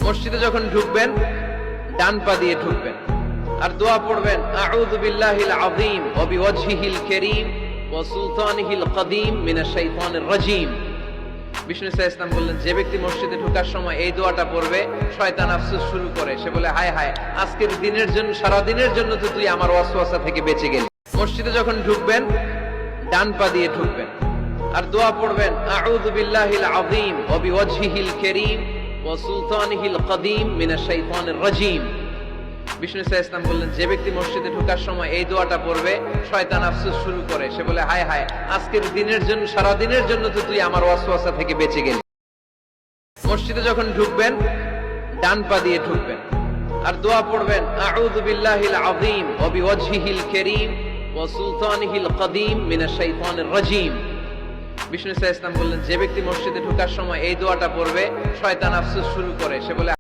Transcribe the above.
মসজিদে যখন ঢুকবেন ডান পা দিয়ে ঢুকবেন আর দোয়া পড়বেন আউযু বিল্লাহিল আযীম ওয়া বিওয়াজহিল কারীম ওয়া সুলতানিহিল কদীম মিনাশ শাইতানির রাজীম। বিষ্ণু সাল্লাল্লাহু আলাইহি ওয়াসাল্লাম বললেন, যে ব্যক্তি মসজিদে ঢোকার সময় এই দোয়াটা পড়বে, শয়তান আফসোস শুরু করে, সে বলে হায় হায়, আজকের দিনের জন্য, সারা দিনের জন্য তো তুই আমার ওয়াসওয়াসা থেকে বেঁচে গেলি। মসজিদে যখন ঢুকবেন ডান পা দিয়ে ঢুকবেন আর দোয়া পড়বেন আউযু বিল্লাহিল আযীম ওয়া বিওয়াজহিল কারীম ওয়া সুলতানিহিল কদীম মিনাশ শাইতানির রাজীম। বিষ্ণু সাল্লাল্লাহু আলাইহি ওয়াসাল্লাম বললেন, যে ব্যক্তি মসজিদে ঢোকার সময় এই দোয়াটা পড়বে, শয়তান আফসোস শুরু করে, সে বলে হায় হায়, আজকের দিনের জন্য, সারা দিনের জন্য তো তুই আমার ওয়াসওয়াসা থেকে বেঁচে গেলি। মসজিদে যখন ঢুকবেন ডান পা দিয়ে ঢুকবেন আর দোয়া পড়বেন আউযু বিল্লাহিল আযীম ওয়া বিওয়াজহিল কারীম ওয়া সুলতানিহিল কদীম মিনাশ শাইতানির রাজীম। বিষ্ণু সাল্লাল্লাহু আলাইহি ওয়াসাল্লাম বললেন, যে ব্যক্তি মসজিদে ঢোকার সময় এই দোয়াটা পড়বে, শয়তান আফসোস শুরু করে, সে বলে